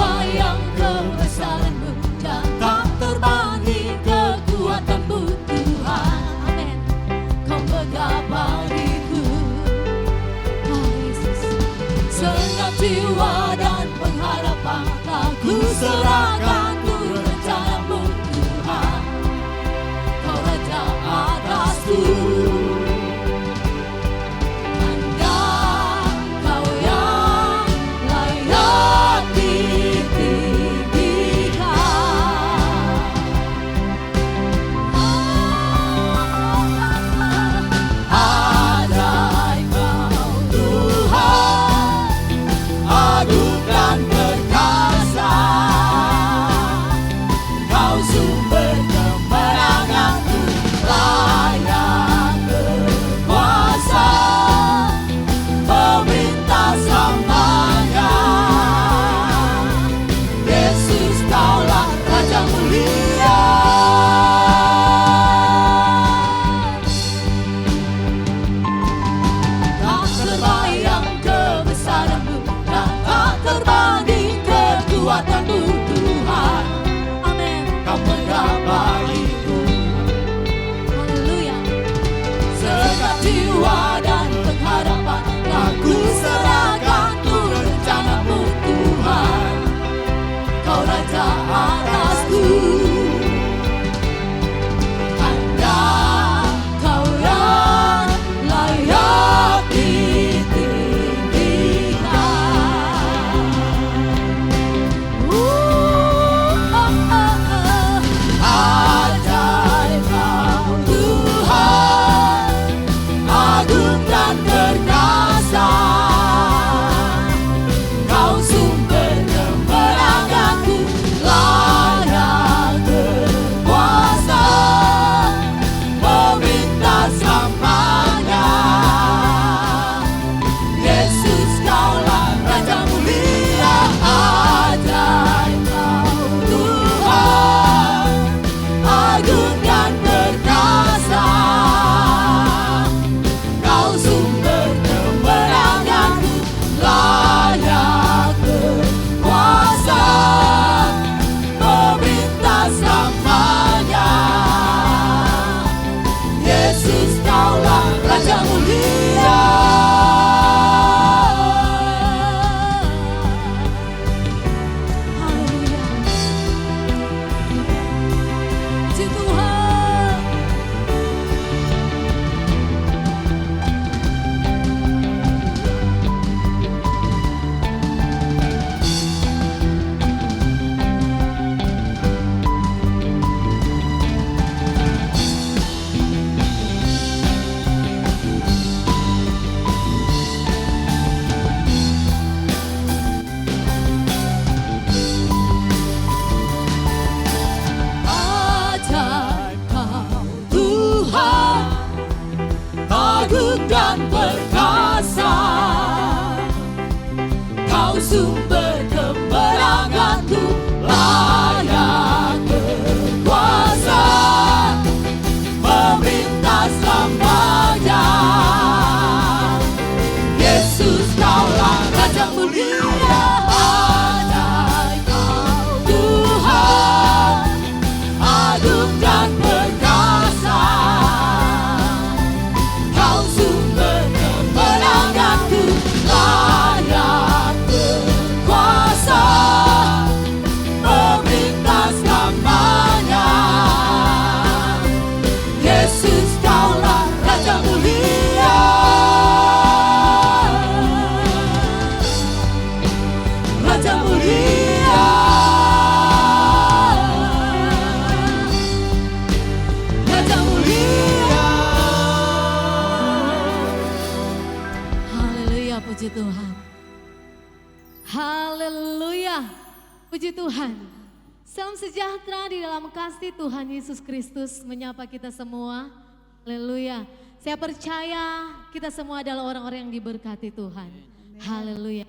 terbayang kebesaran-Mu dan tak terbanding kekuatan-Mu Tuhan. Amin. Kau megah bagiku, oh Yesus. Segenap jiwa dan pengharapan aku serahkan untuk rencana-Mu Tuhan. Kau Raja atasku. Sumber kemenanganku, layak berkuasa, memerintah selamanya. Yesus, Kaulah Raja mulia, ajaib Kau Tuhan, agung dan perkasa. Kau sumber kemenanganku, layak berkuasa, memerintah selamanya. Yesus, Kaulah Raja mulia, Raja mulia, Raja mulia. Haleluya, puji Tuhan. Haleluya, puji Tuhan. Salam sejahtera di dalam kasih Tuhan Yesus Kristus menyapa kita semua. Haleluya. Saya percaya kita semua adalah orang-orang yang diberkati Tuhan. Haleluya.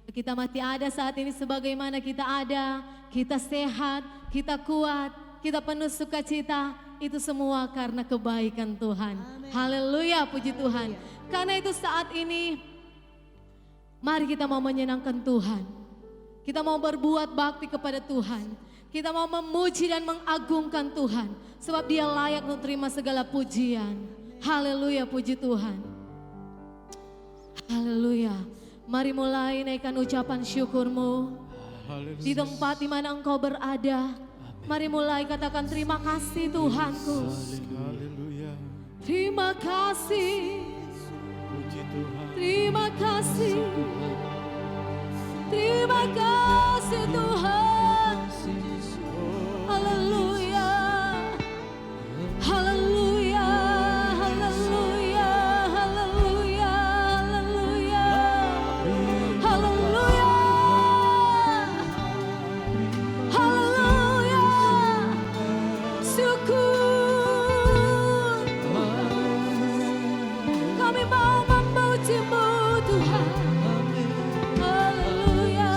Kita masih ada saat ini sebagaimana kita ada, kita sehat, kita kuat, kita penuh sukacita, itu semua karena kebaikan Tuhan. Haleluya, puji Tuhan. Karena itu saat ini, mari kita mau menyenangkan Tuhan. Kita mau berbuat bakti kepada Tuhan. Kita mau memuji dan mengagungkan Tuhan. Sebab Dia layak untuk terima segala pujian. Haleluya, puji Tuhan. Haleluya. Mari mulai naikkan ucapan syukurmu. Di tempat di mana engkau berada. Mari mulai katakan terima kasih Tuhanku. Terima kasih. Terima kasih. Terima kasih Tuhan. Haleluya. Haleluya. Haleluya. Haleluya. Haleluya. Haleluya. Haleluya. Syukur. Kami mau memuji-Mu Tuhan. Haleluya.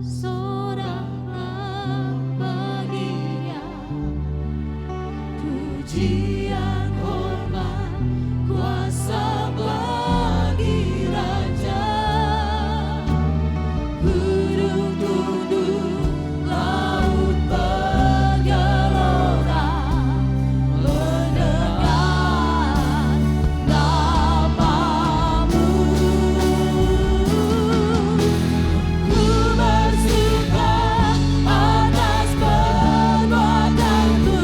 Soraklah baginya pujian, hormat, kuasa bagi Raja. Gunung tunduk, laut bergelora, mendengar namamu. Ku bersuka atas perbuatanmu,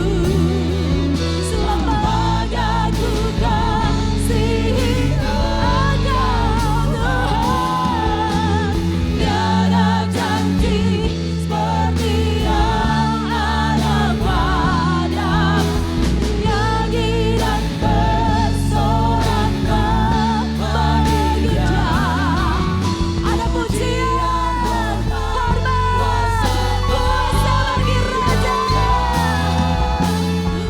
selamanya ku kasihi Engkau Tuhan. Tiada janji seperti yang ada padamu, nyanyi dan bersoraklah bagi Dia. Ada pujian, hormat, kuasa bagi Raja.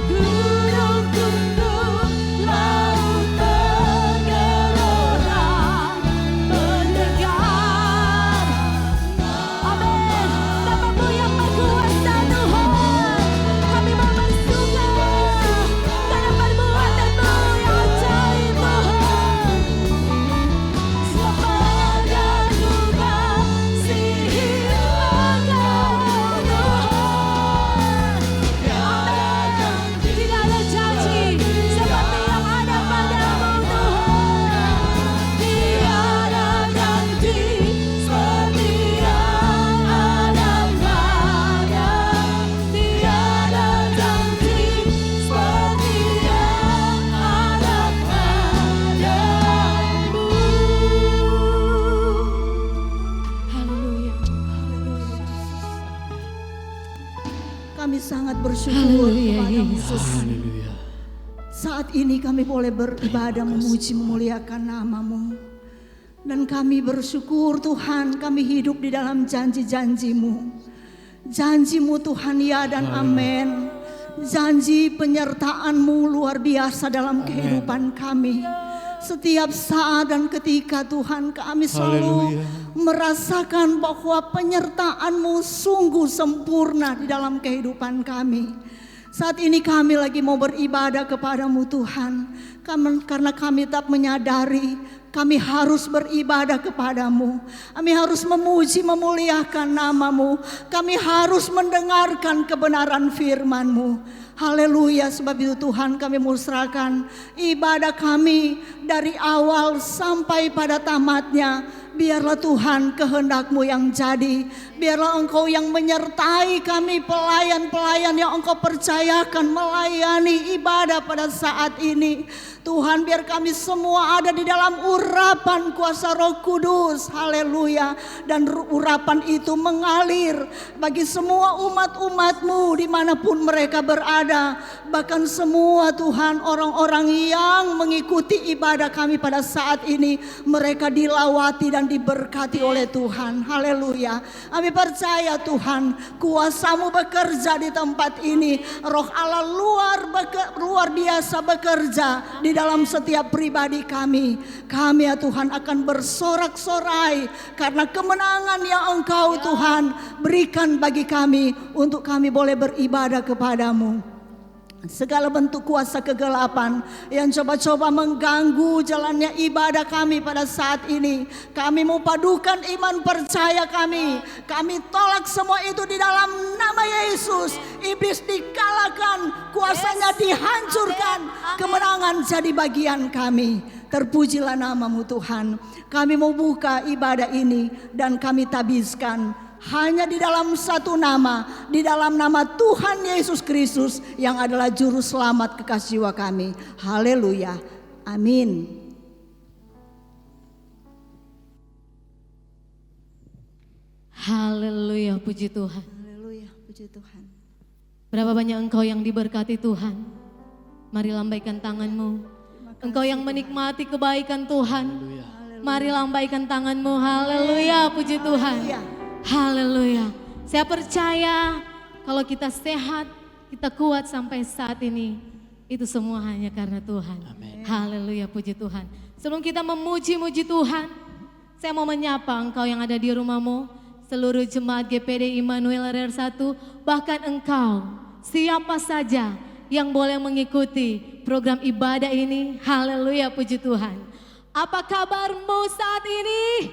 Gunung tunduk, laut bergelora, mendengar. Amin. Namamu yang berkuasa Tuhan, kami mau bersuka karena perbuatanmu yang ajaib Tuhan. Selamanya ku kasihi Engkau Tuhan. Tidak ada janji seperti yang ada padamu Tuhan. Tiada janji seperti yang ada padamu. Tiada janji seperti yang ada padamu. Haleluya. Kami sangat bersyukur Haleluya, kepada-Mu Yesus. Yesus. Saat ini kami boleh beribadah memuji memuliakan nama-Mu. Dan kami bersyukur Tuhan, kami hidup di dalam janji-janji-Mu. Janji-Mu Tuhan ya dan amin. Janji penyertaan-Mu luar biasa dalam kehidupan kami. Setiap saat dan ketika Tuhan kami selalu merasakan bahwa penyertaan-Mu sungguh sempurna di dalam kehidupan kami. Saat ini kami lagi mau beribadah kepada-Mu Tuhan. Karena kami tak menyadari kami harus beribadah kepada-Mu. Kami harus memuji memuliakan nama-Mu. Kami harus mendengarkan kebenaran firman-Mu. Haleluya, sebab itu Tuhan kami musrahkan ibadah kami dari awal sampai pada tamatnya. Biarlah Tuhan kehendak-Mu yang jadi. Biarlah Engkau yang menyertai kami, pelayan-pelayan yang Engkau percayakan melayani ibadah pada saat ini. Tuhan, biar kami semua ada di dalam urapan kuasa Roh Kudus. Haleluya. Dan urapan itu mengalir bagi semua umat-umat-Mu dimanapun mereka berada. Bahkan semua Tuhan orang-orang yang mengikuti ibadah kami pada saat ini, mereka dilawati dan diberkati oleh Tuhan. Haleluya. Kami percaya Tuhan, kuasa-Mu bekerja di tempat ini. Roh Allah luar biasa bekerja di dalam setiap pribadi kami. Kami ya Tuhan akan bersorak-sorai karena kemenangan yang Engkau Tuhan berikan bagi kami untuk kami boleh beribadah kepada-Mu. Segala bentuk kuasa kegelapan yang coba-coba mengganggu jalannya ibadah kami pada saat ini, kami mau padukan iman percaya kami. Kami tolak semua itu di dalam nama Yesus. Iblis dikalahkan, kuasanya dihancurkan, kemenangan jadi bagian kami. Terpujilah nama-Mu Tuhan. Kami mau buka ibadah ini dan kami tabiskan hanya di dalam satu nama, di dalam nama Tuhan Yesus Kristus yang adalah juru selamat kekasih jiwa kami. Haleluya. Amin. Haleluya, puji Tuhan. Haleluya, puji Tuhan. Berapa banyak engkau yang diberkati Tuhan. Mari lambaikan tanganmu. Engkau yang menikmati kebaikan Tuhan. Mari lambaikan tanganmu. Haleluya, puji Tuhan. Haleluya. Saya percaya kalau kita sehat, kita kuat sampai saat ini, itu semua hanya karena Tuhan. Amin. Haleluya, puji Tuhan. Sebelum kita memuji-muji Tuhan, saya mau menyapa engkau yang ada di rumahmu. seluruh jemaat GPD Immanuel RR1, bahkan engkau, siapa saja yang boleh mengikuti program ibadah ini. Haleluya, puji Tuhan. Apa kabarmu saat ini?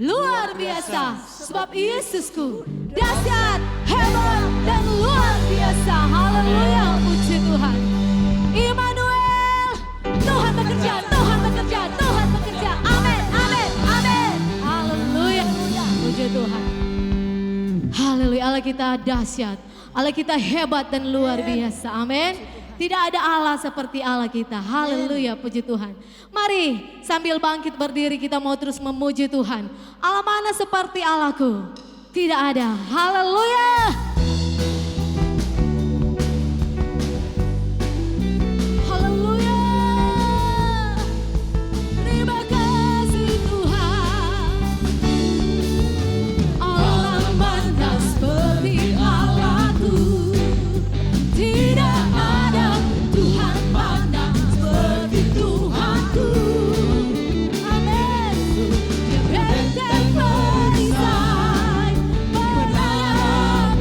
Luar biasa, sebab Yesusku dahsyat, hebat, dan luar biasa. Haleluya, puji Tuhan. Immanuel, Tuhan bekerja, Tuhan bekerja, Tuhan bekerja. Amin, amin, amin. Haleluya, puji Tuhan. Haleluya, Allah kita dahsyat, Allah kita hebat dan luar biasa. Amin. Tidak ada Allah seperti Allah kita. Haleluya, puji Tuhan. Mari sambil bangkit berdiri kita mau terus memuji Tuhan. Allah mana seperti Allahku? Tidak ada. Haleluya. Haleluya. Terima kasih Tuhan. Allah mana seperti Allahku? Tidak ada Tuhan mana seperti Tuhanku. Amin. Dia benteng perisai, berdaya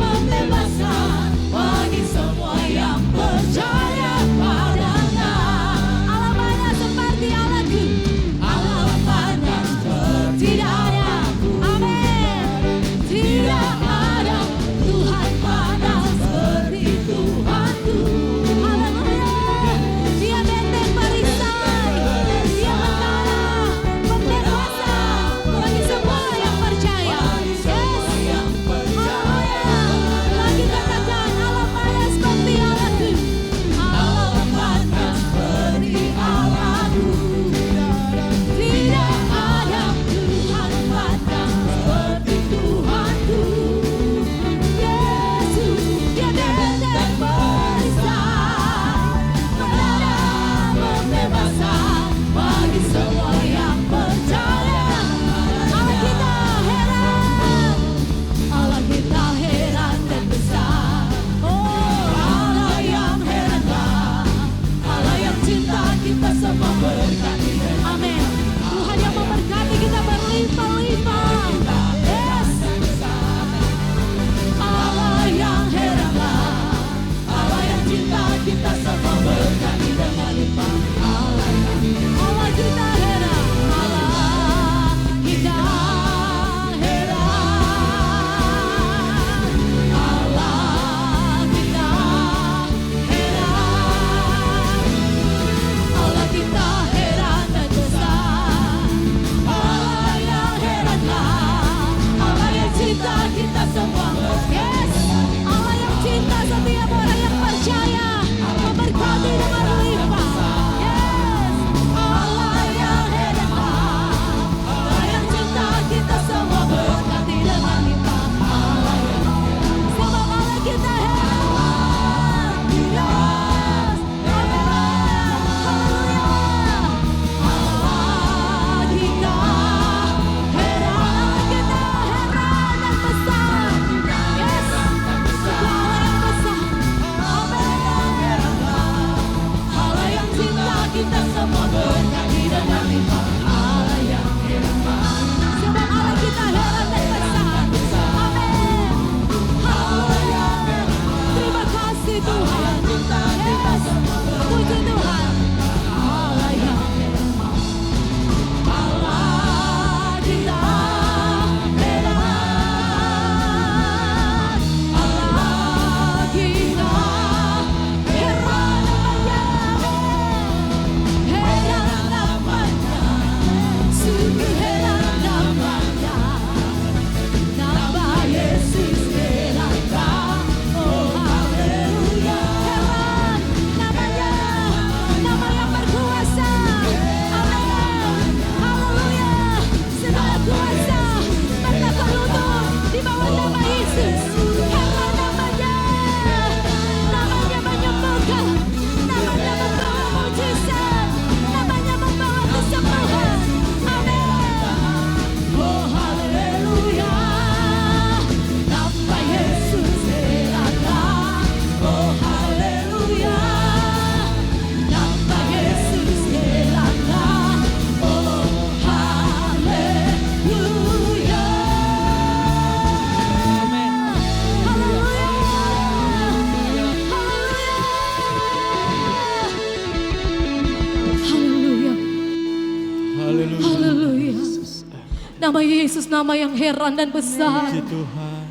Nama Yesus nama yang heran dan besar. Puji Tuhan.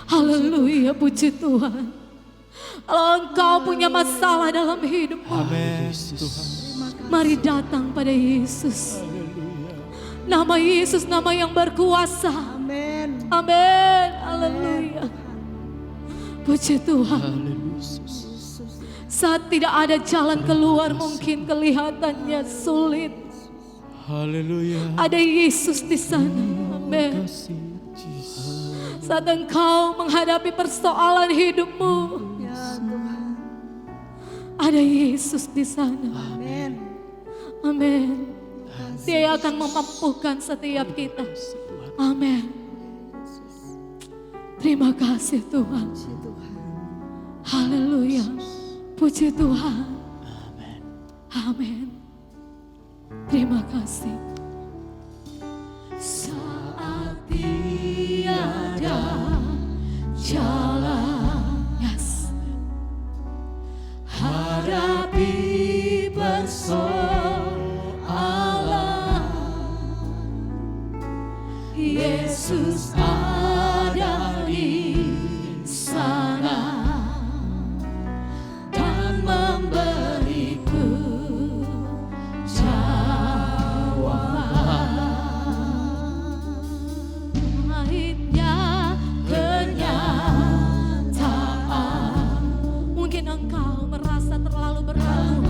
Haleluya, puji Tuhan. Kalau engkau punya masalah dalam hidupmu, Amin. Tuhan. mari datang pada Yesus. Nama Yesus nama yang berkuasa. Amin. Amin. Haleluya. Puji Tuhan. Haleluya. Saat tidak ada jalan keluar, mungkin kelihatannya sulit, Haleluya. ada Yesus di sana. Amin. Kasih Yesus. Saat engkau menghadapi persoalan hidupmu, Ya Tuhan. ada Yesus di sana. Amin. Amin. Dia akan memampukan setiap kita. Amin. Terima kasih Tuhan. Puji Tuhan. Haleluya. Puji Tuhan. Amin. Terima kasih. Saat tiada jalan, yes, hadapi persoalan, Yesus ada di sana dan memberiku jawaban. Akhirnya kenyataan. Mungkin engkau merasa terlalu berat,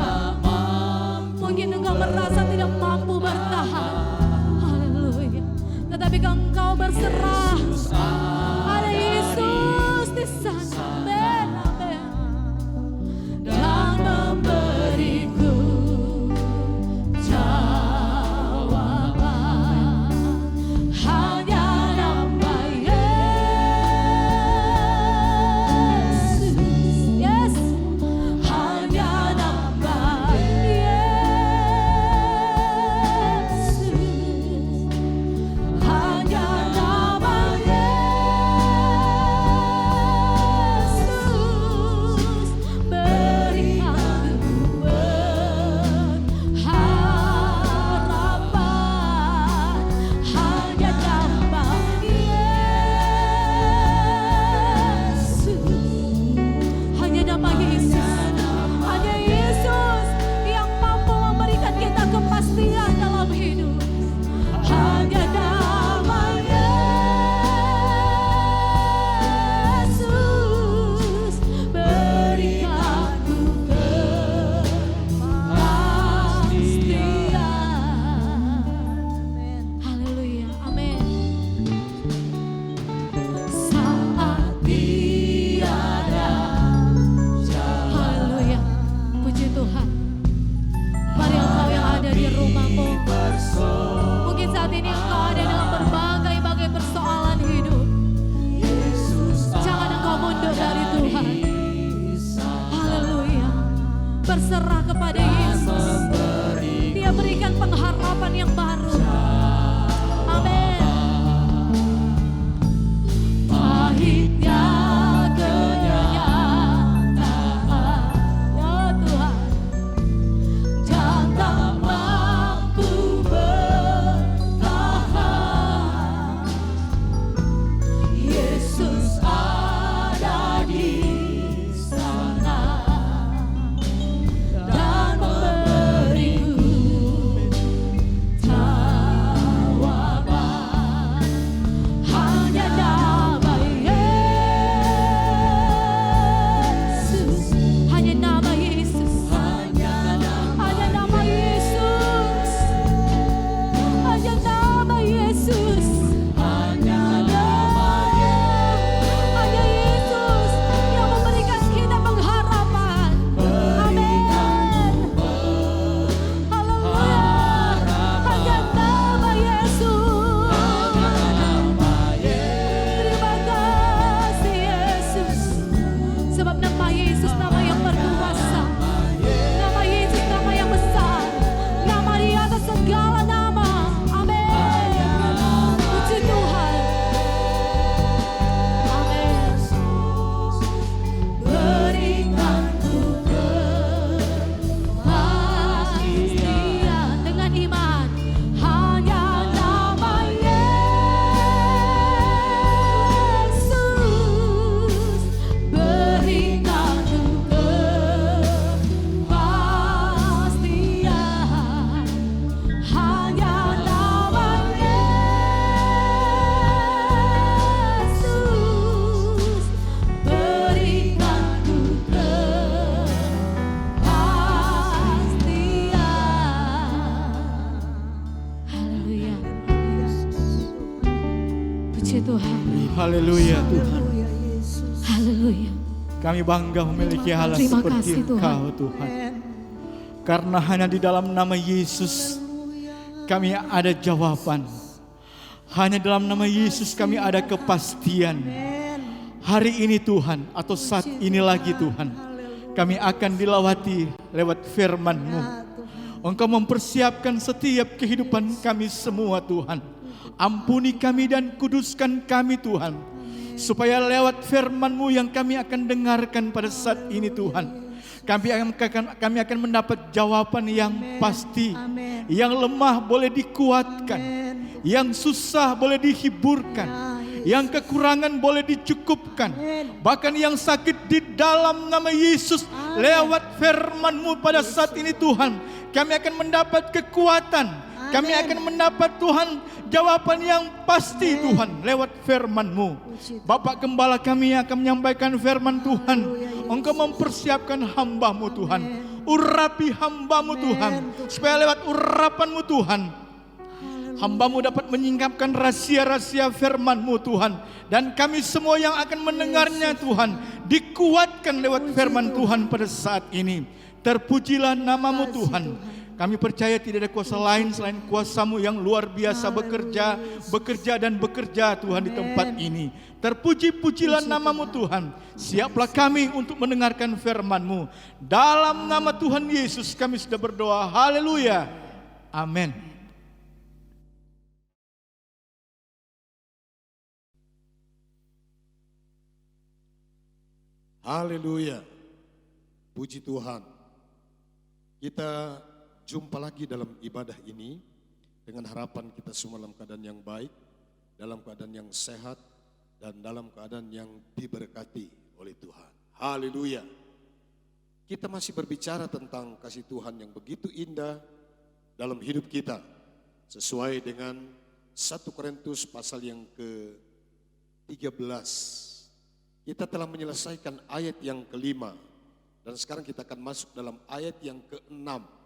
mungkin engkau merasa tidak mampu bertahan. Haleluya. Tetapi engkau berserah, ada Yesus di sana. Amin, amin. Dan memberiku jawaban. Hanya nama Yesus, yes. Hanya nama Yesus. Hanya nama Puji Tuhan. Haleluya Tuhan. Haleluya Yesus. Haleluya. Kami bangga memiliki Allah Terima seperti kasih, Tuhan. Engkau Tuhan. Karena hanya di dalam nama Yesus kami ada jawaban. Hanya dalam nama Yesus kami ada kepastian. Hari ini Tuhan, atau saat ini lagi Tuhan, kami akan dilawati lewat firman-Mu. Engkau mempersiapkan setiap kehidupan kami semua Tuhan. Ampuni kami dan kuduskan kami Tuhan. Supaya lewat firman-Mu yang kami akan dengarkan pada saat ini Tuhan, kami akan mendapat jawaban yang pasti. Yang lemah boleh dikuatkan, yang susah boleh dihiburkan, yang kekurangan boleh dicukupkan. Bahkan yang sakit di dalam nama Yesus, lewat firman-Mu pada saat ini Tuhan, kami akan mendapat kekuatan. Kami akan mendapat Tuhan jawaban yang pasti Tuhan lewat firman-Mu. Bapak Gembala kami akan menyampaikan firman Tuhan. Engkau mempersiapkan hamba-Mu Tuhan. Urapi hamba-Mu Tuhan. Supaya lewat urapan-Mu Tuhan, hamba-Mu dapat menyingkapkan rahasia-rahasia firman-Mu Tuhan. Dan kami semua yang akan mendengarnya Tuhan, dikuatkan lewat firman Tuhan pada saat ini. Terpujilah nama-Mu Tuhan. Kami percaya tidak ada kuasa lain selain kuasa-Mu yang luar biasa bekerja dan bekerja Tuhan di tempat ini. Terpuji-pujilah nama-Mu Tuhan. Siaplah kami untuk mendengarkan firman-Mu. Dalam nama Tuhan Yesus kami sudah berdoa. Haleluya. Amin. Haleluya. Puji Tuhan. Kita jumpa lagi dalam ibadah ini dengan harapan kita semua dalam keadaan yang baik, dalam keadaan yang sehat, dan dalam keadaan yang diberkati oleh Tuhan. Haleluya. Kita masih berbicara tentang kasih Tuhan yang begitu indah dalam hidup kita, sesuai dengan 1 Korintus pasal yang ke-13. Kita telah menyelesaikan ayat yang ke-5 dan sekarang kita akan masuk dalam ayat yang ke-6.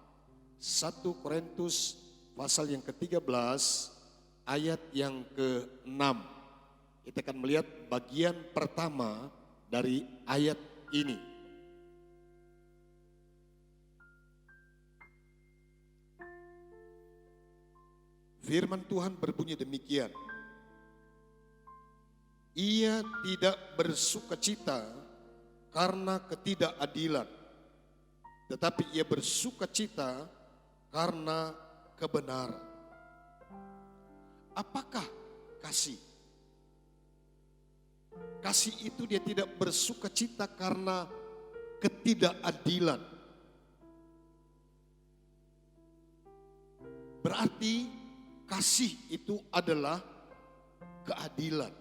1 Korintus pasal yang ke-13 ayat yang ke-6. Kita akan melihat bagian pertama dari ayat ini. Firman Tuhan berbunyi demikian. Ia tidak bersukacita karena ketidakadilan, tetapi ia bersukacita karena kebenaran. Apakah kasih? Kasih itu dia tidak bersukacita karena ketidakadilan. Berarti kasih itu adalah keadilan.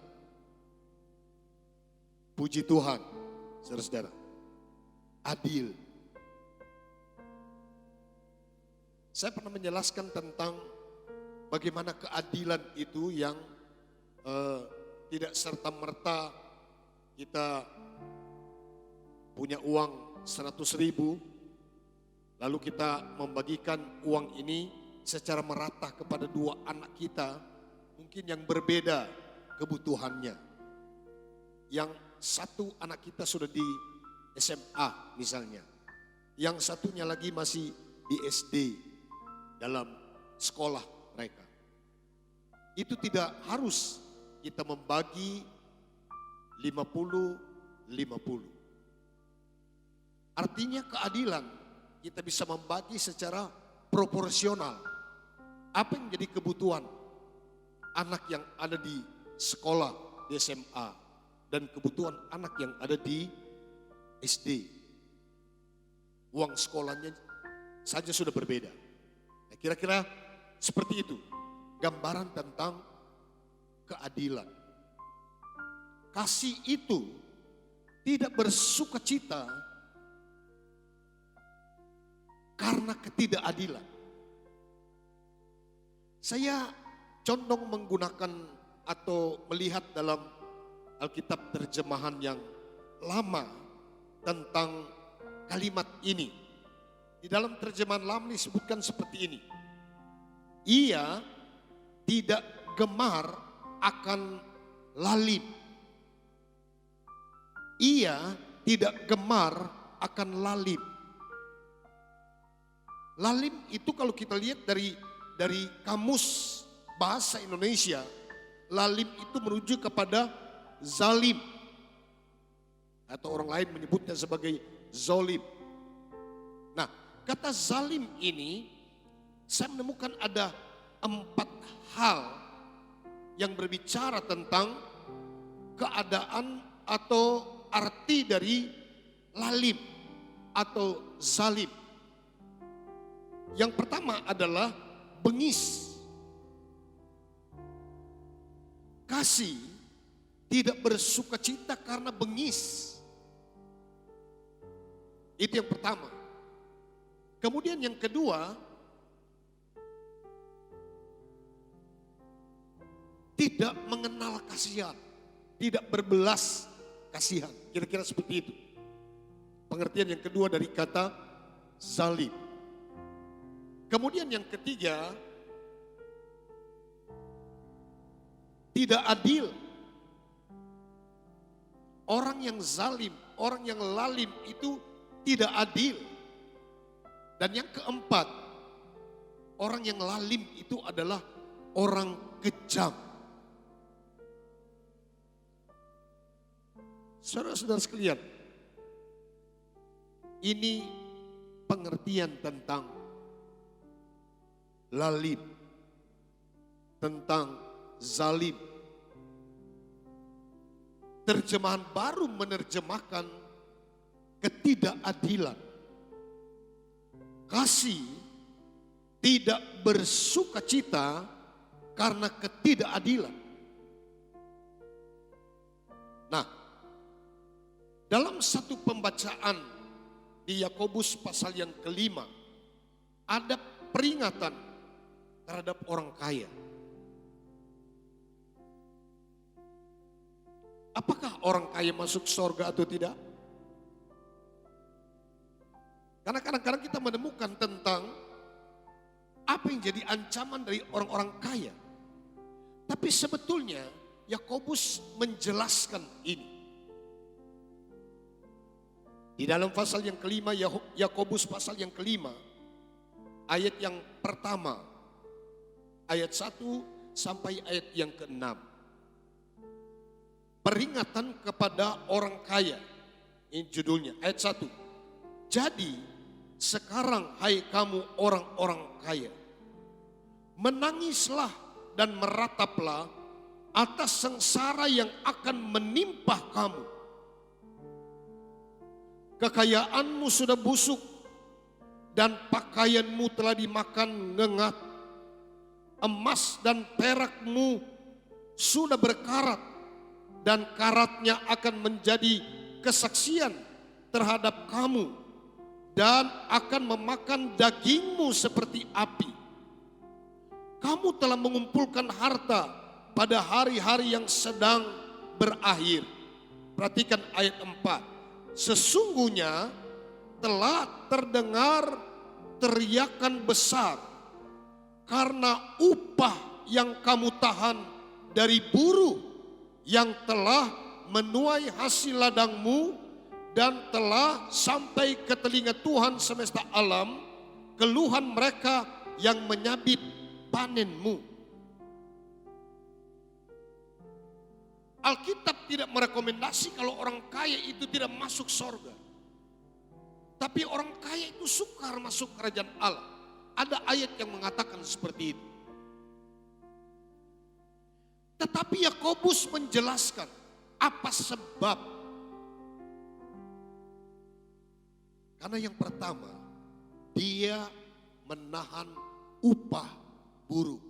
Puji Tuhan, saudara-saudara. Adil. Saya pernah menjelaskan tentang bagaimana keadilan itu yang tidak serta-merta kita punya uang 100.000, lalu kita membagikan uang ini secara merata kepada dua anak kita, mungkin yang berbeda kebutuhannya. Yang satu anak kita sudah di SMA misalnya, yang satunya lagi masih di SD. Dalam sekolah mereka. Itu tidak harus kita membagi 50-50. Artinya keadilan kita bisa membagi secara proporsional. Apa yang menjadi kebutuhan anak yang ada di sekolah di SMA dan kebutuhan anak yang ada di SD. Uang sekolahnya saja sudah berbeda. Kira-kira seperti itu gambaran tentang keadilan. Kasih itu tidak bersukacita karena ketidakadilan. Saya condong menggunakan atau melihat dalam Alkitab terjemahan yang lama tentang kalimat ini. Di dalam terjemahan lama disebutkan seperti ini. Ia tidak gemar akan lalim. Ia tidak gemar akan lalim. Lalim itu kalau kita lihat dari kamus bahasa Indonesia, lalim itu merujuk kepada zalim. Atau orang lain menyebutnya sebagai zolim. Nah, kata zalim ini saya menemukan ada 4 hal yang berbicara tentang keadaan atau arti dari lalim atau zalim. Yang pertama adalah bengis. Kasih tidak bersuka cita karena bengis. Itu yang pertama. Kemudian yang kedua, tidak mengenal kasihan, tidak berbelas kasihan. Kira-kira seperti itu. Pengertian yang kedua dari kata zalim. Kemudian yang ketiga, tidak adil. Orang yang zalim, orang yang lalim itu tidak adil. Dan yang keempat, orang yang lalim itu adalah orang kejam. Saudara-saudara sekalian, ini pengertian tentang lalim, tentang zalim. Terjemahan baru menerjemahkan ketidakadilan. Kasih tidak bersuka cita karena ketidakadilan. Nah, dalam satu pembacaan di Yakobus pasal yang kelima, ada peringatan terhadap orang kaya. Apakah orang kaya masuk surga atau tidak? Karena kadang-kadang kita menemukan tentang apa yang jadi ancaman dari orang-orang kaya. Tapi sebetulnya Yakobus menjelaskan ini. Di dalam pasal yang kelima, Yakobus pasal yang kelima, ayat yang pertama, ayat 1 sampai ayat yang ke-6. Peringatan kepada orang kaya. Ini judulnya, ayat 1. Jadi sekarang hai kamu orang-orang kaya, menangislah dan merataplah atas sengsara yang akan menimpa kamu. Kekayaanmu sudah busuk dan pakaianmu telah dimakan ngengat. Emas dan perakmu sudah berkarat dan karatnya akan menjadi kesaksian terhadap kamu dan akan memakan dagingmu seperti api. Kamu telah mengumpulkan harta pada hari-hari yang sedang berakhir. Perhatikan ayat 4. Sesungguhnya telah terdengar teriakan besar karena upah yang kamu tahan dari buruh yang telah menuai hasil ladangmu dan telah sampai ke telinga Tuhan semesta alam keluhan mereka yang menyabit panenmu. Alkitab tidak merekomendasi kalau orang kaya itu tidak masuk surga. Tapi orang kaya itu sukar masuk kerajaan Allah. Ada ayat yang mengatakan seperti itu. Tetapi Yakobus menjelaskan apa sebab. Karena yang pertama, dia menahan upah buruh.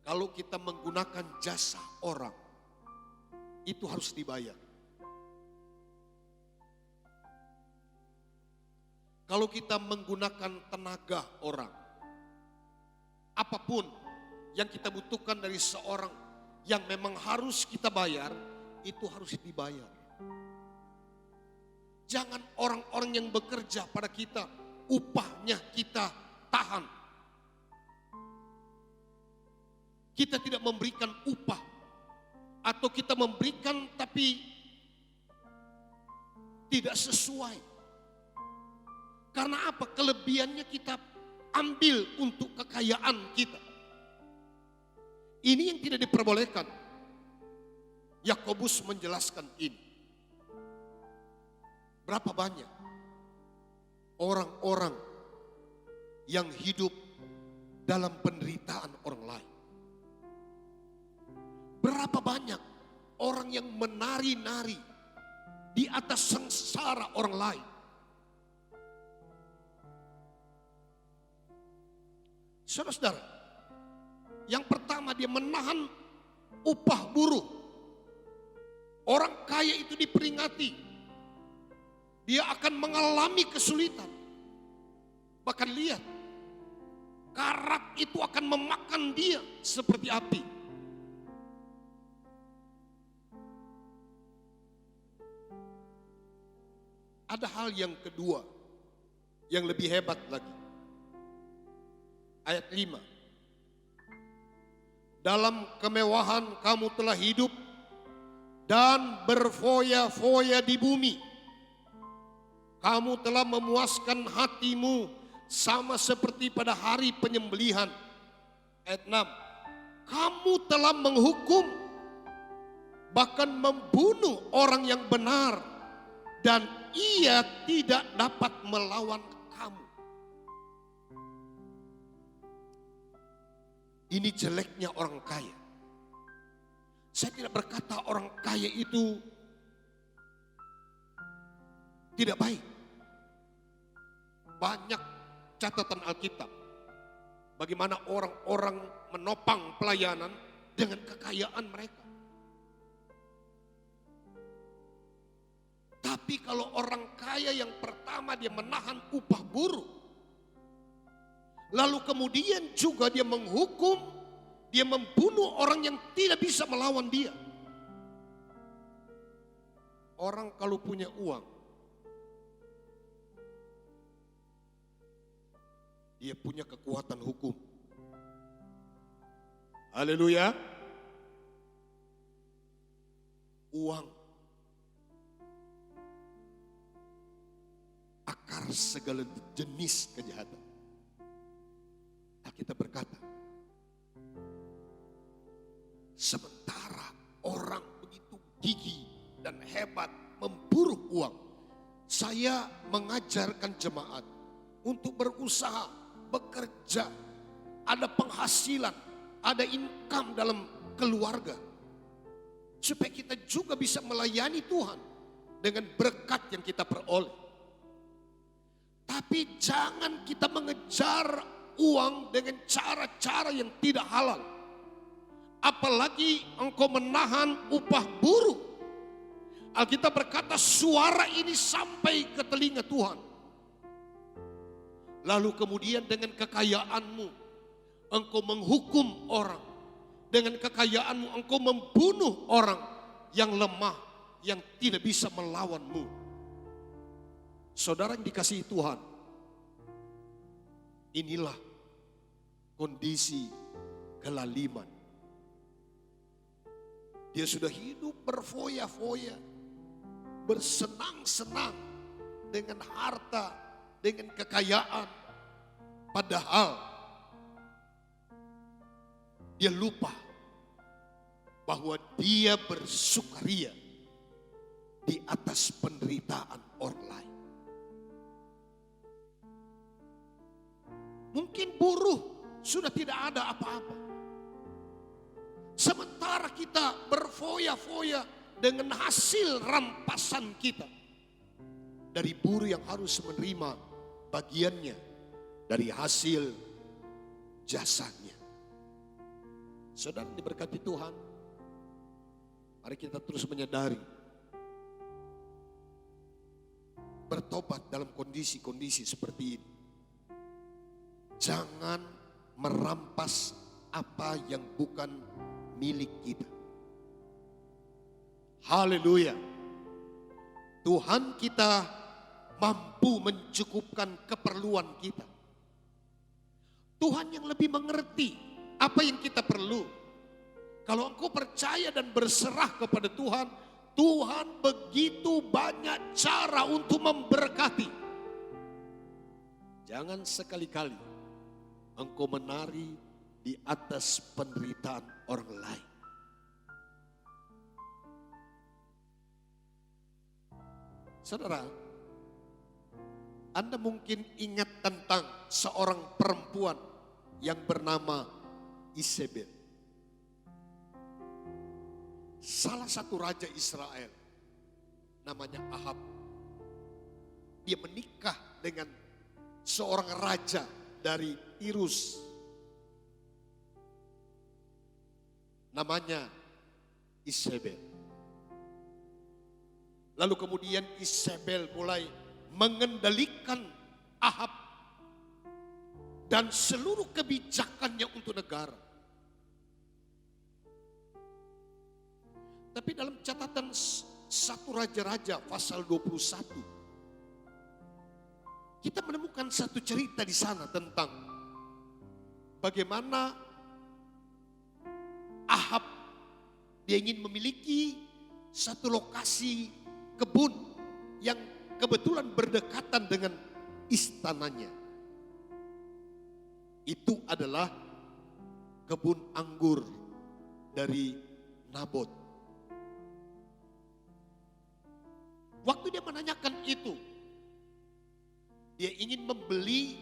Kalau kita menggunakan jasa orang, itu harus dibayar. Kalau kita menggunakan tenaga orang, apapun yang kita butuhkan dari seorang yang memang harus kita bayar, itu harus dibayar. Jangan orang-orang yang bekerja pada kita, upahnya kita tahan. kita tidak memberikan upah, atau kita memberikan tapi tidak sesuai. Karena apa? Kelebihannya kita ambil untuk kekayaan kita. Ini yang tidak diperbolehkan. Yakobus menjelaskan ini. Berapa banyak orang-orang yang hidup dalam penderitaan orang lain? Berapa banyak orang yang menari-nari di atas sengsara orang lain? Saudara-saudara, yang pertama dia menahan upah buruh. Orang kaya itu diperingati, dia akan mengalami kesulitan. Bahkan lihat, karat itu akan memakan dia seperti api. Ada hal yang kedua yang lebih hebat lagi. Ayat 5. Dalam kemewahan kamu telah hidup dan berfoya-foya di bumi. Kamu telah memuaskan hatimu sama seperti pada hari penyembelihan. Ayat 6. Kamu telah menghukum, bahkan membunuh orang yang benar, dan ia tidak dapat melawan kamu. Ini jeleknya orang kaya. Saya tidak berkata orang kaya itu tidak baik. Banyak catatan Alkitab bagaimana orang-orang menopang pelayanan dengan kekayaan mereka. Tapi kalau orang kaya yang pertama dia menahan upah buruh, lalu kemudian juga dia menghukum, dia membunuh orang yang tidak bisa melawan dia. Orang kalau punya uang, dia punya kekuatan hukum. Haleluya. Uang akar segala jenis kejahatan. Kita berkata, sementara orang begitu gigih dan hebat memburu uang, saya mengajarkan jemaat untuk berusaha, bekerja, ada penghasilan, ada income dalam keluarga, supaya kita juga bisa melayani Tuhan dengan berkat yang kita peroleh. Tapi jangan kita mengejar uang dengan cara-cara yang tidak halal. Apalagi engkau menahan upah buruh. Alkitab berkata suara ini sampai ke telinga Tuhan. Lalu kemudian dengan kekayaanmu engkau menghukum orang. Dengan kekayaanmu engkau membunuh orang yang lemah, yang tidak bisa melawanmu. Saudara yang dikasihi Tuhan, inilah kondisi kelaliman. Dia sudah hidup berfoya-foya, bersenang-senang dengan harta, dengan kekayaan. Padahal dia lupa bahwa dia bersukaria di atas penderitaan orang lain. Mungkin buruh sudah tidak ada apa-apa. Sementara kita berfoya-foya dengan hasil rampasan kita dari buruh yang harus menerima bagiannya dari hasil jasanya. Saudara diberkati Tuhan, mari kita terus menyadari, bertobat dalam kondisi-kondisi seperti ini. Jangan merampas apa yang bukan milik kita. Haleluya. Tuhan kita mampu mencukupkan keperluan kita. Tuhan yang lebih mengerti apa yang kita perlu. Kalau engkau percaya dan berserah kepada Tuhan, Tuhan begitu banyak cara untuk memberkati. Jangan sekali-kali engkau menari di atas penderitaan orang lain. Saudara, Anda mungkin ingat tentang seorang perempuan yang bernama Isabel. Salah satu raja Israel, namanya Ahab. Dia menikah dengan seorang raja dari Tirus, namanya Isabel. Lalu kemudian Isabel mulai mengendalikan Ahab dan seluruh kebijakannya untuk negara. Tapi dalam catatan 1 Raja-Raja pasal 21, kita menemukan satu cerita di sana tentang bagaimana Ahab dia ingin memiliki satu lokasi kebun yang kebetulan berdekatan dengan istananya. Itu adalah kebun anggur dari Nabot. Waktu dia menanyakan itu, dia ingin membeli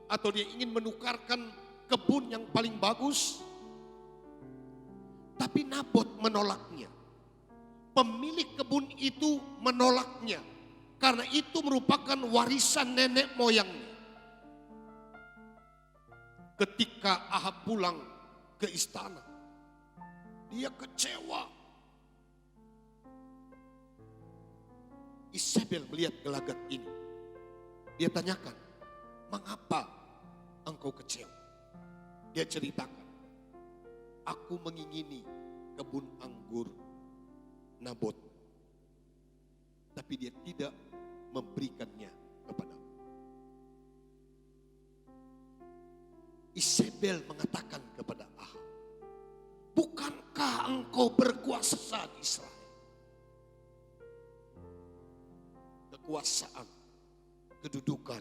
atau dia ingin menukarkan kebun yang paling bagus, tapi Nabot menolaknya. Pemilik kebun itu menolaknya karena itu merupakan warisan nenek moyangnya. Ketika Ahab pulang ke istana, dia kecewa. Isabel melihat gelagat ini. Dia tanyakan, mengapa engkau kecewa? Dia ceritakan, aku mengingini kebun anggur Nabot, tapi dia tidak memberikannya kepadamu. Isabel mengatakan kepada Ahab, bukankah engkau berkuasa di Israel? Kekuasaan, kedudukan,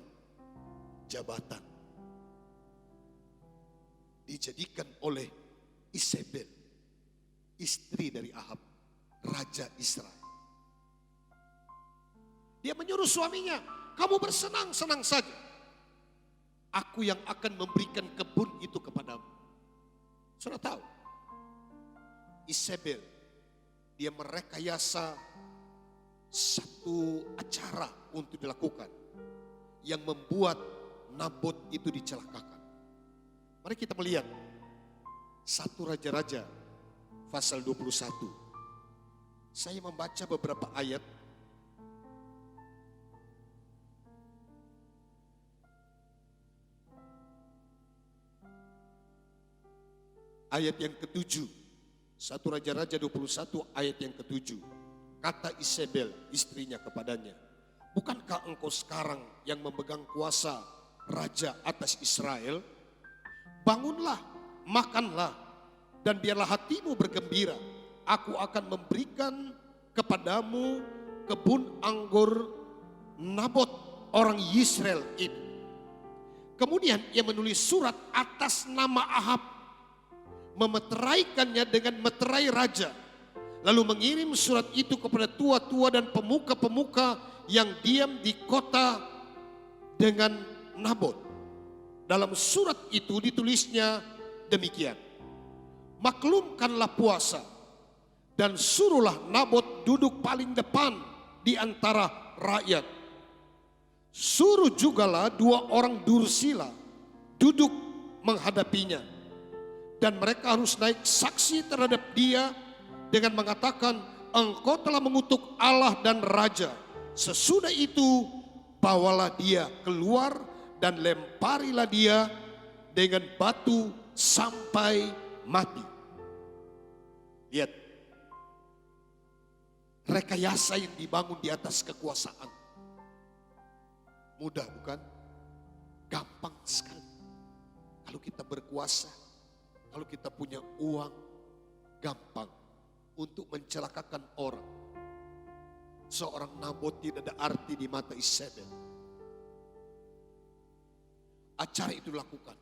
jabatan dijadikan oleh Isabel, istri dari Ahab, raja Israel. Dia menyuruh suaminya, kamu bersenang-senang saja. Aku yang akan memberikan kebun itu kepadamu. Saudara tahu, Isabel, dia merekayasa satu acara untuk dilakukan yang membuat Nabot itu dicelakakan. Mari kita melihat 1 Raja-Raja pasal 21. Saya membaca beberapa ayat. Ayat yang ke-7. 1 Raja-Raja 21 ayat yang ke-7. Kata Isabel istrinya kepadanya, bukankah engkau sekarang yang memegang kuasa raja atas Israel? Bangunlah, makanlah, dan biarlah hatimu bergembira. Aku akan memberikan kepadamu kebun anggur Nabot orang Yisrael itu. Kemudian ia menulis surat atas nama Ahab, memeteraikannya dengan meterai raja. Lalu mengirim surat itu kepada tua-tua dan pemuka-pemuka yang diam di kota dengan Nabot. Dalam surat itu ditulisnya demikian, maklumkanlah puasa dan suruhlah Nabot duduk paling depan di antara rakyat. Suruh jugalah 2 orang dursila duduk menghadapinya, dan mereka harus naik saksi terhadap dia dengan mengatakan, engkau telah mengutuk Allah dan Raja. Sesudah itu bawalah dia keluar dan lemparilah dia dengan batu sampai mati. Lihat, rekayasa yang dibangun di atas kekuasaan. Mudah bukan? Gampang sekali. Kalau kita berkuasa, kalau kita punya uang, gampang untuk mencelakakan orang. Seorang Nabot tidak ada arti di mata Isabel. Acara itu dilakukan.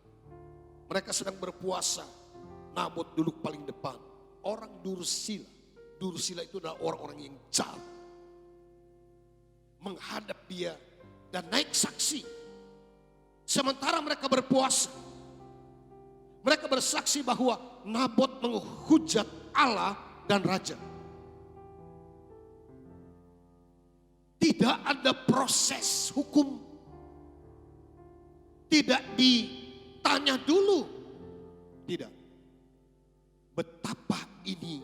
Mereka sedang berpuasa. Nabot duduk paling depan. Orang Dursila. Dursila itu adalah orang-orang yang jahat. Menghadap dia dan naik saksi. Sementara mereka berpuasa. Mereka bersaksi bahwa Nabot menghujat Allah dan raja. Tidak ada proses hukum. Tidak ditanya dulu. Tidak. Betapa ini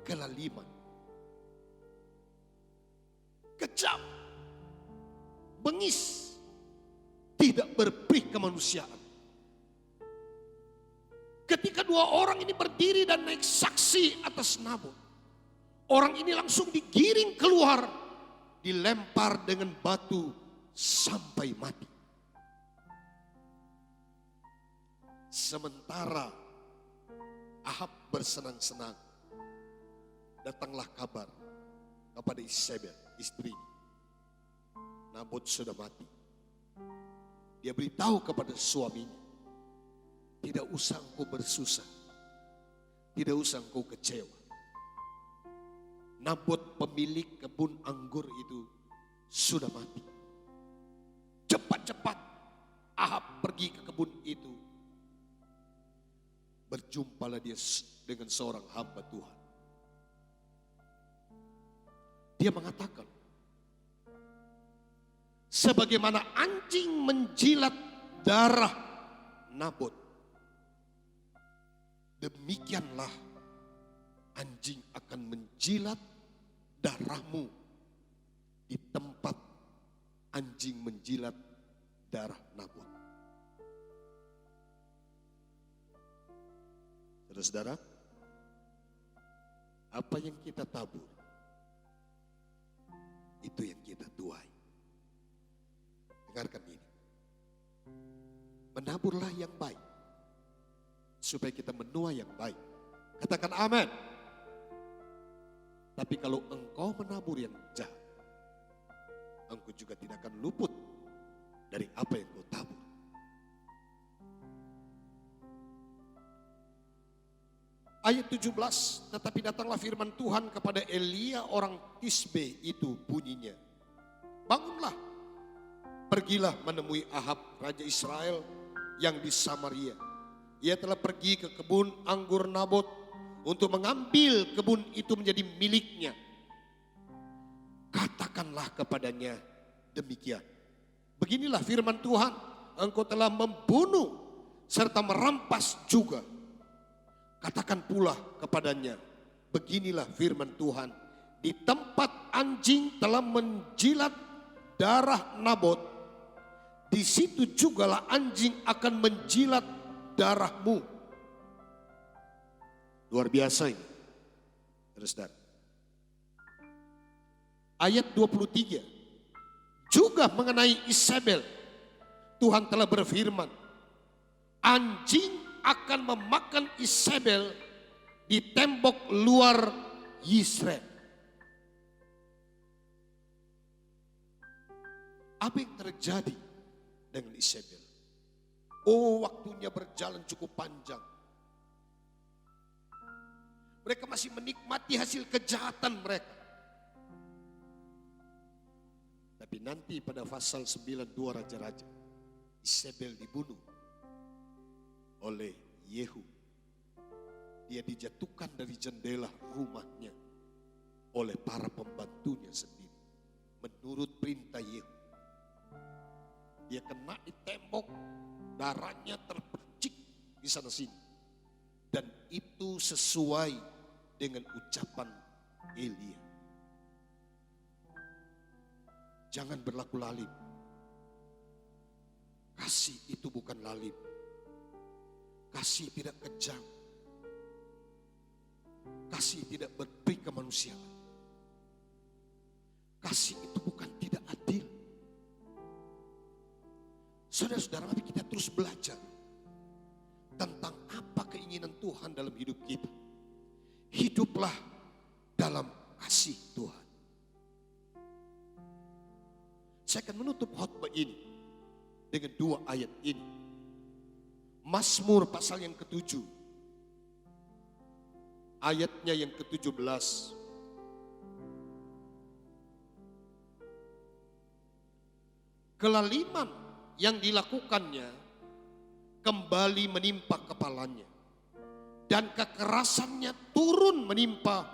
kelaliman. Kejam. Bengis. Tidak berperi kemanusiaan. Ketika dua orang ini berdiri dan naik saksi atas Nabot. Orang ini langsung digiring keluar. Dilempar dengan batu sampai mati. Sementara Ahab bersenang-senang. Datanglah kabar kepada Isabel, istrinya. Nabot sudah mati. Dia beritahu kepada suaminya. Tidak usah engkau bersusah. Tidak usah engkau kecewa. Nabot pemilik kebun anggur itu sudah mati. Cepat-cepat Ahab pergi ke kebun itu. Berjumpalah dia dengan seorang hamba Tuhan. Dia mengatakan, sebagaimana anjing menjilat darah Nabot, demikianlah anjing akan menjilat darahmu di tempat anjing menjilat darah Nabot. Saudara-saudara, apa yang kita tabur, itu yang kita tuai. Dengarkan ini. Menaburlah yang baik, supaya kita menuai yang baik. Katakan amin. Tapi kalau engkau menabur yang jahat, engkau juga tidak akan luput dari apa yang kau tabur. Ayat 17, tetapi datanglah firman Tuhan kepada Elia orang Tisbe itu bunyinya. Bangunlah, pergilah menemui Ahab raja Israel yang di Samaria. Ia telah pergi ke kebun anggur Nabot untuk mengambil kebun itu menjadi miliknya. Katakanlah kepadanya demikian. Beginilah firman Tuhan, engkau telah membunuh serta merampas juga. Katakan pula kepadanya, beginilah firman Tuhan, di tempat anjing telah menjilat darah Nabot, di situ jugalah anjing akan menjilat darahmu. Luar biasa ini. Saudara. Ayat 23 juga mengenai Isabel. Tuhan telah berfirman, anjing akan memakan Isabel di tembok luar Yisrael. Apa yang terjadi dengan Isabel? Oh, waktunya berjalan cukup panjang. Mereka masih menikmati hasil kejahatan mereka. Tapi nanti pada pasal 92 Raja-Raja, Isabel dibunuh oleh Yehu. Dia dijatuhkan dari jendela rumahnya oleh para pembantunya sendiri. Menurut perintah Yehu. Dia kena di tembok, darahnya terpercik di sana sini. Dan itu sesuai dengan ucapan Elia. Jangan berlaku lalim. Kasih itu bukan lalim. Kasih tidak kejam. Kasih tidak berperi kemanusiaan. Kasih itu bukan tidak adil. Saudara-saudara, mari kita terus belajar tentang apa keinginan Tuhan dalam hidup kita. hiduplah dalam kasih Tuhan. Saya akan menutup khotbah ini dengan 2 ayat ini. Mazmur pasal yang ke-7, ayatnya yang ke-17. Kelaliman yang dilakukannya kembali menimpa kepalanya, dan kekerasannya turun menimpa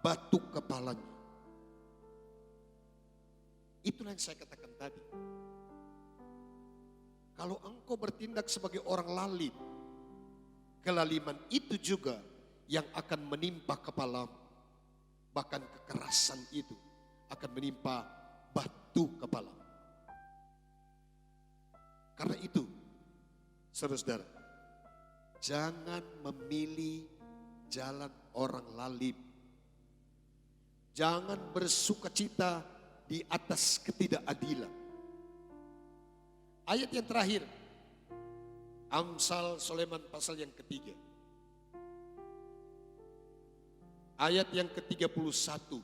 batu kepalanya. Itulah yang saya katakan tadi. Kalau engkau bertindak sebagai orang lalim, kelaliman itu juga yang akan menimpa kepalamu. Bahkan kekerasan itu akan menimpa batu kepalamu. Karena itu, saudara-saudara, jangan memilih jalan orang lalim. Jangan bersukacita di atas ketidakadilan. Ayat yang terakhir, Amsal Sulaiman pasal yang ketiga. Ayat yang ke-31.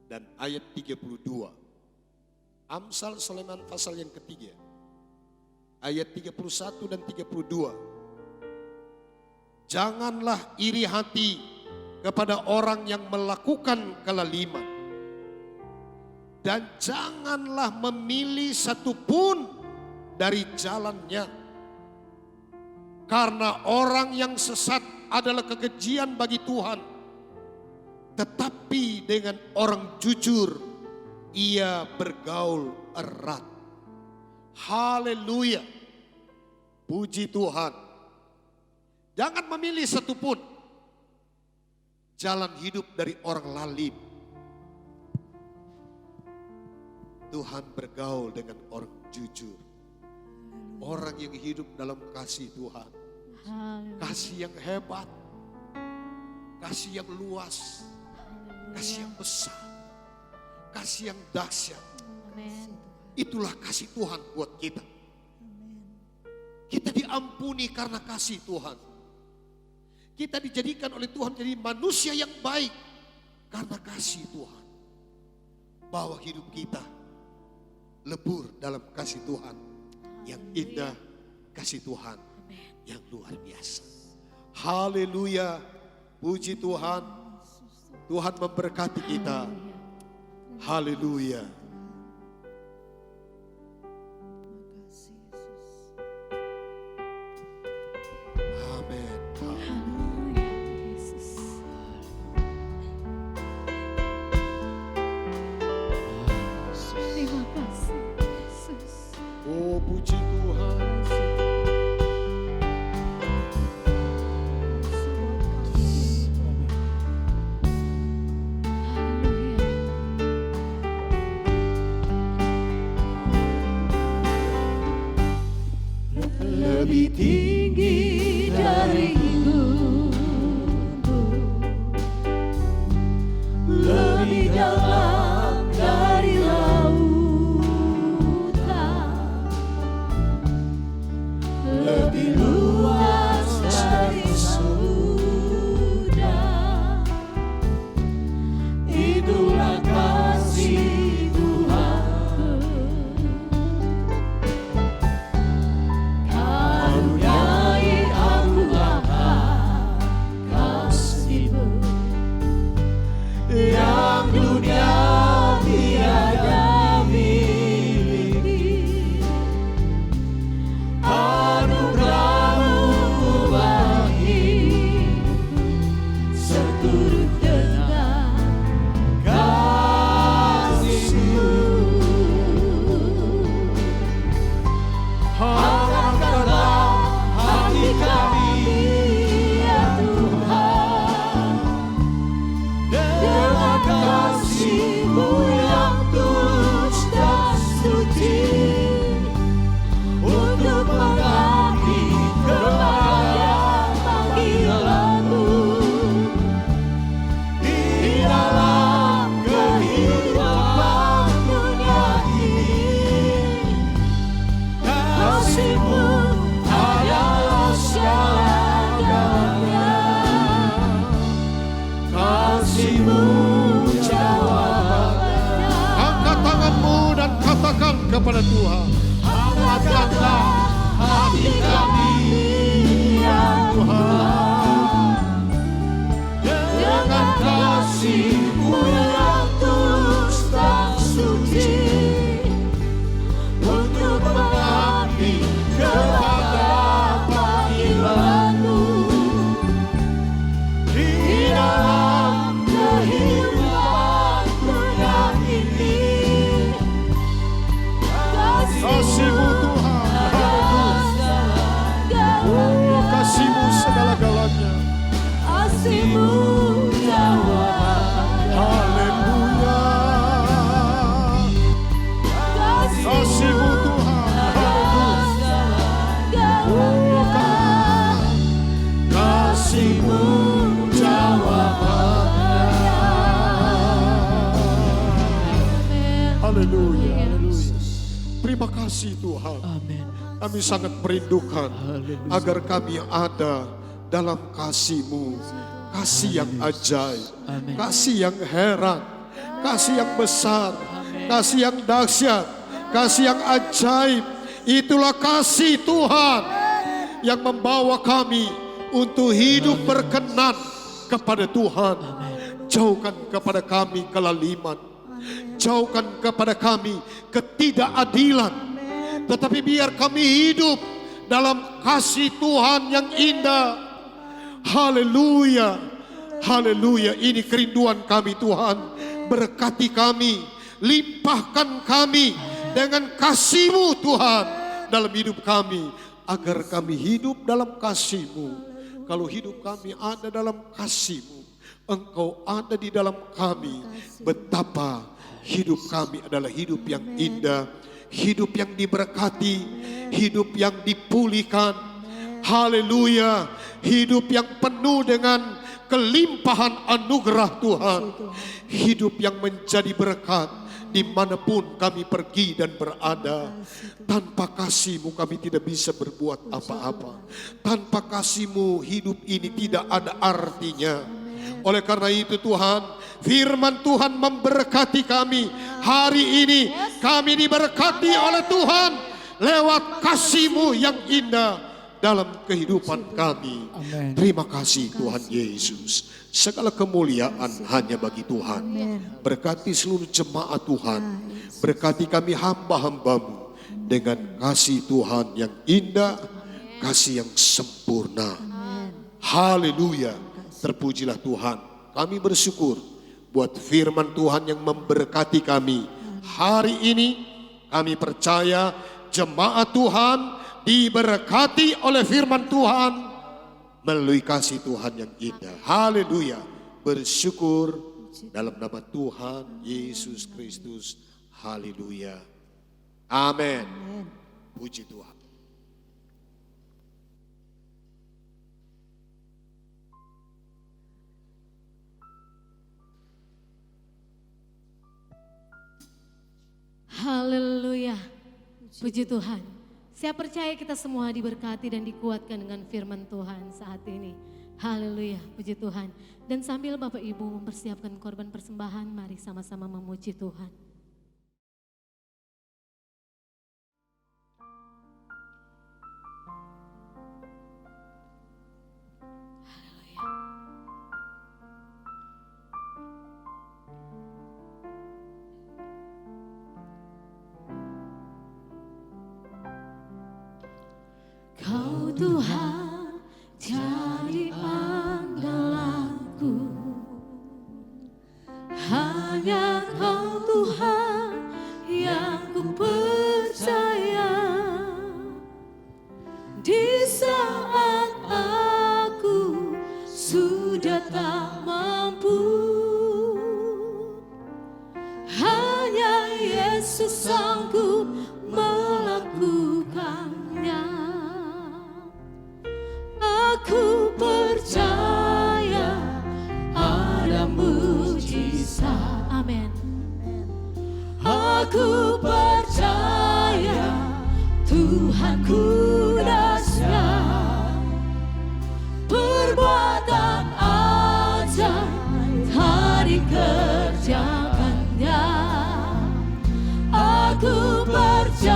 Dan ayat 32. Amsal Sulaiman pasal yang ketiga. Ayat 31 dan 32. Janganlah iri hati kepada orang yang melakukan kelaliman. Dan janganlah memilih satupun dari jalannya. Karena orang yang sesat adalah kekejian bagi Tuhan. Tetapi dengan orang jujur ia bergaul erat. Haleluya. Puji Tuhan. Jangan memilih satupun jalan hidup dari orang lalim. Tuhan bergaul dengan orang jujur. Orang yang hidup dalam kasih Tuhan. Kasih yang hebat. Kasih yang luas. Kasih yang besar. Kasih yang dahsyat. Itulah kasih Tuhan buat kita. Kita diampuni karena kasih Tuhan. Kita dijadikan oleh Tuhan jadi manusia yang baik karena kasih Tuhan. Bawa hidup kita lebur dalam kasih Tuhan yang indah, kasih Tuhan yang luar biasa. Haleluya, puji Tuhan. Tuhan memberkati kita. Haleluya. Amin. Terima kasih Yesus. Oh, puji Tuhan. Lebih tinggi dari gunung, lebih dalam dari lautan, lebih luas dari samudra. Itulah kasih Tuhan. Karuniai aku akan kasih-Mu yang dunia tiada miliki. Anugerah-Mu bagi seturut dengan kasih-Mu. Hangatkanlah hati kami, ya Tuhan, dengan kasih-Mu yang tulus dan suci, untuk mengabdi kepada panggilan-Mu di dalam kehidupan dunia ini. Kasih-Mu adalah kepada Tuhan. Hangatkanlah hati kami ya Tuhan, dengan kasih-Mu yang tulus dan suci, untuk mengabdi kepada panggilan-Mu di dalam kehidupan dunia ini. Kasih-Mu Tuhan, oh kasih-Mu segala-galanya. Kasih-Mu jawaban. Haleluya. Kasih-Mu Tuhan, oh kasih-Mu jawabannya. Haleluya. Terima kasih Tuhan. Amin. Kami sangat merindukan Haleluya. agar kami ada dalam kasih-Mu. Kasih yang ajaib, Amin. kasih yang heran, kasih yang besar, kasih yang dahsyat, kasih yang ajaib. Itulah kasih Tuhan yang membawa kami untuk hidup berkenan kepada Tuhan. Jauhkan kepada kami kelaliman, jauhkan kepada kami ketidakadilan, tetapi biar kami hidup dalam kasih Tuhan yang indah. Haleluya, haleluya. Ini kerinduan kami Tuhan. Berkati kami, limpahkan kami dengan kasih-Mu Tuhan dalam hidup kami, agar kami hidup dalam kasih-Mu. Kalau hidup kami ada dalam kasih-Mu, Engkau ada di dalam kami, betapa hidup kami adalah hidup yang indah, hidup yang diberkati, hidup yang dipulihkan. Haleluya, hidup yang penuh dengan kelimpahan anugerah Tuhan, hidup yang menjadi berkat dimanapun kami pergi dan berada. Tanpa kasih-Mu kami tidak bisa berbuat apa-apa. Tanpa kasih-Mu hidup ini tidak ada artinya. Oleh karena itu Tuhan, firman Tuhan memberkati kami. Hari ini kami diberkati oleh Tuhan lewat kasih-Mu yang indah dalam kehidupan kami. Amen. Terima kasih Tuhan Yesus. Segala kemuliaan hanya bagi Tuhan. Berkati seluruh jemaat Tuhan. Berkati kami hamba-hamba-Mu dengan kasih Tuhan yang indah, kasih yang sempurna. Haleluya. Terpujilah Tuhan. Kami bersyukur buat firman Tuhan yang memberkati kami. Hari ini kami percaya jemaat Tuhan diberkati oleh firman Tuhan melalui kasih Tuhan yang indah. Haleluya. Bersyukur dalam nama Tuhan Yesus Kristus. Haleluya. Amin. Puji Tuhan. Haleluya. Puji Tuhan. Saya percaya kita semua diberkati dan dikuatkan dengan firman Tuhan saat ini. Haleluya, puji Tuhan. Dan sambil Bapak Ibu mempersiapkan korban persembahan, mari sama-sama memuji Tuhan. Haleluya. Kau Tuhan jadi andalanku, hanya Kau Tuhan yang ku percaya. Di saat aku sudah tak mampu, hanya Yesus sanggup melakukannya. Aku percaya ada mujizat. Amin. Aku percaya Tuhanku dahsyat, perbuatan ajaib hari kerjakannya. Aku percaya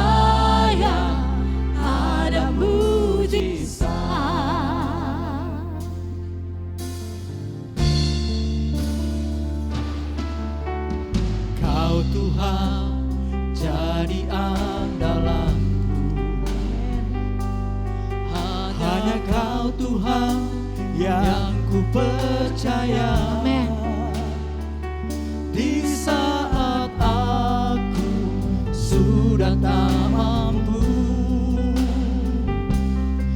Engkau Tuhan yang ku percaya. Amin. Di saat aku sudah tak mampu,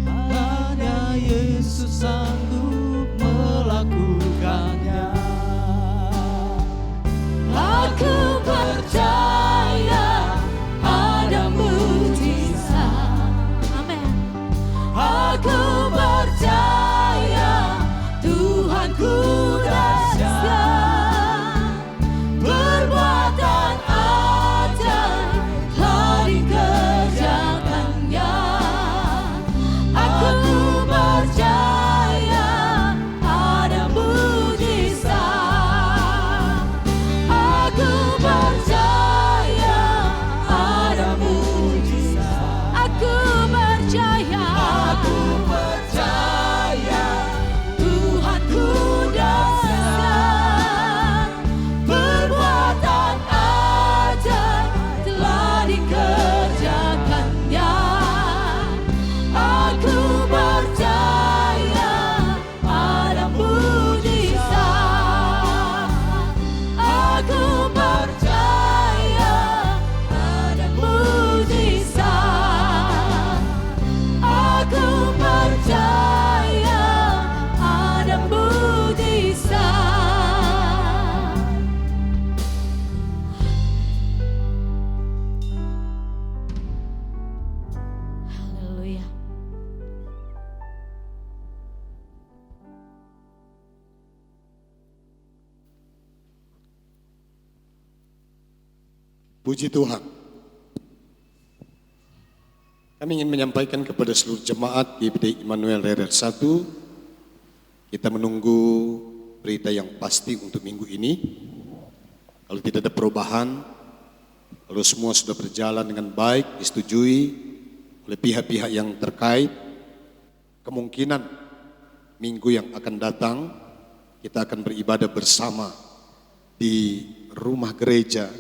hanya Yesus sanggup melakukannya. Aku percaya ada mujizat. Amin. Aku percaya Tuhanku dahsyat. Perbuatan ajaib telah dikerjakannya. Aku percaya ada mujizat. Aku percaya ada mujizat. Aku percaya. Aku percaya Tuhanku dahsyat. Perbuatan ajaib telah dikerjakannya. Aku percaya ada mujizat. Aku percaya ada mujizat. Aku percaya ada mujizat. Haleluya. Puji Tuhan. Kami ingin menyampaikan kepada seluruh jemaat GBD Immanuel RR 1, kita menunggu berita yang pasti untuk minggu ini. Kalau tidak ada perubahan, kalau semua sudah berjalan dengan baik, disetujui oleh pihak-pihak yang terkait, kemungkinan minggu yang akan datang kita akan beribadah bersama di rumah gereja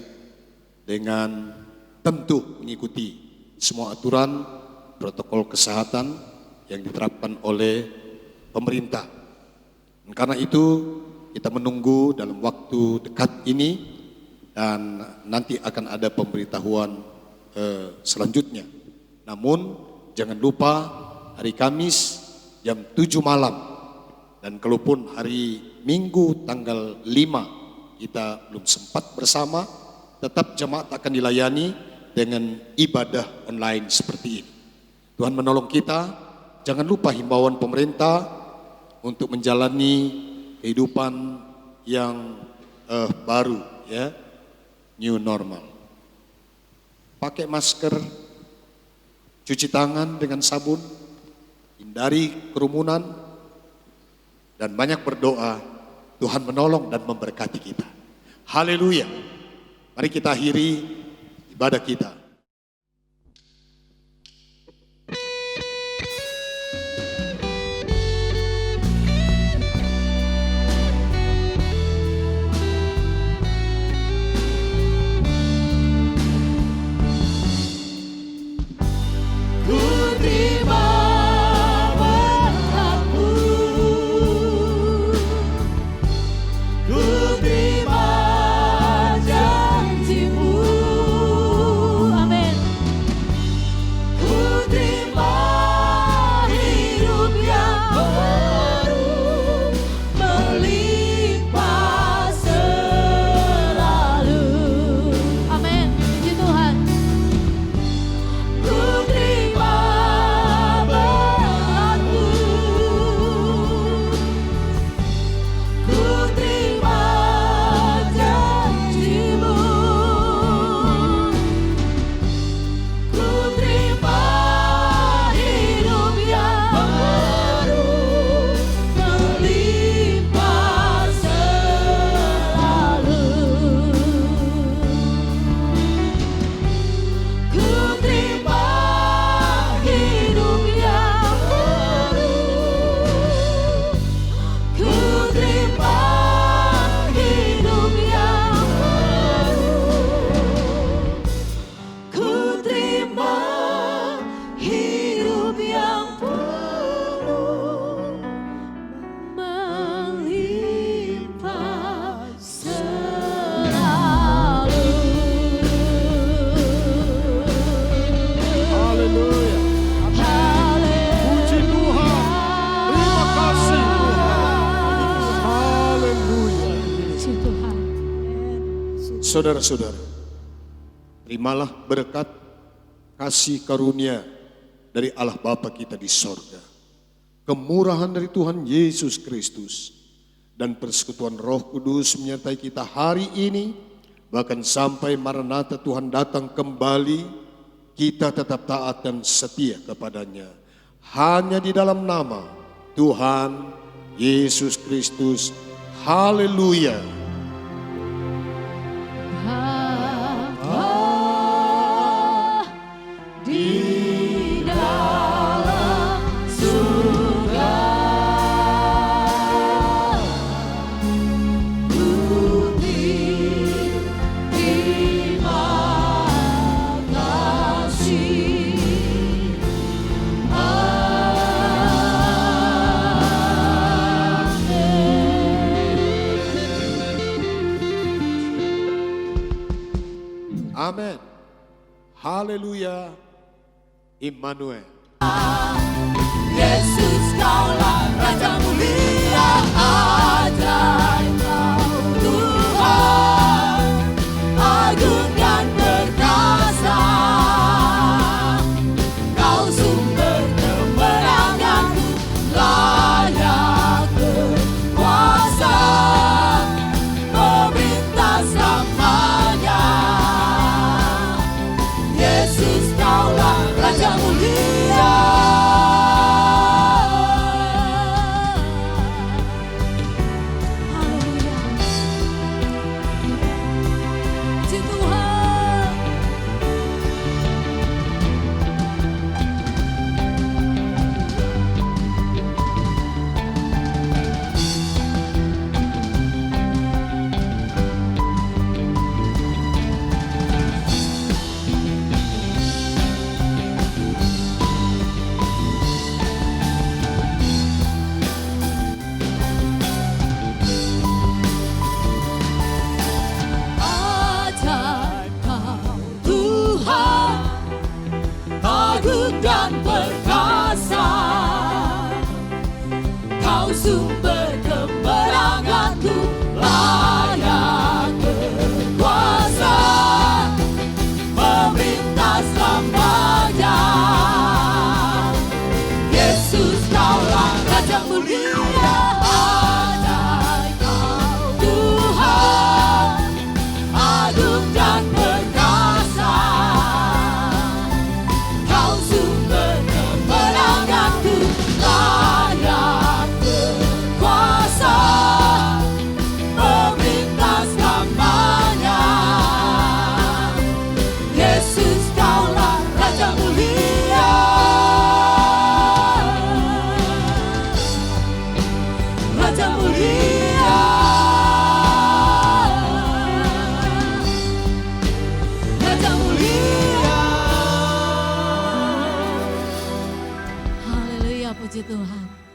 dengan tentu mengikuti semua aturan protokol kesehatan yang diterapkan oleh pemerintah. Dan karena itu kita menunggu dalam waktu dekat ini dan nanti akan ada pemberitahuan selanjutnya. Namun jangan lupa hari Kamis jam 7 malam dan kalaupun hari Minggu tanggal 5 kita belum sempat bersama, tetap jemaat akan dilayani dengan ibadah online seperti ini. Tuhan menolong kita, jangan lupa himbauan pemerintah untuk menjalani kehidupan yang baru, ya, new normal. Pakai masker, cuci tangan dengan sabun, hindari kerumunan, dan banyak berdoa. Tuhan menolong dan memberkati kita. Haleluya. Mari kita akhiri ibadah kita. Ku terima berkat-Mu, ku terima janji-Mu. saudara-saudara, terimalah berkat kasih karunia dari Allah Bapa kita di sorga, kemurahan dari Tuhan Yesus Kristus, dan persekutuan Roh Kudus menyertai kita hari ini, bahkan sampai Maranatha Tuhan datang kembali, kita tetap taat dan setia kepadanya. Hanya di dalam nama Tuhan Yesus Kristus. Haleluya. Di dalam surga putih terima kasih. Amin. Haleluya. Immanuel. Yesus kaulah Raja mulia, ajaib Kau Tuhan, agung dan perkasa. Kau sumber kemenanganku, layak berkuasa, meminta selamanya. Yesus kaulah Raja mulia. Haleluya. Puji Tuhan. Ajaib Kau Tuhan, agung dan perkasa. Kau sumber kemenanganku, layak berkuasa, memerintah selamanya. Yesus kaulah Raja mulia, ajaib Kau Tuhan, agung dan perkasa. Kau sumber kemenanganku, layak berkuasa, memerintah selamanya. Yesus kaulah Raja mulia. Raja mulia. Raja mulia. Haleluya, puji Tuhan.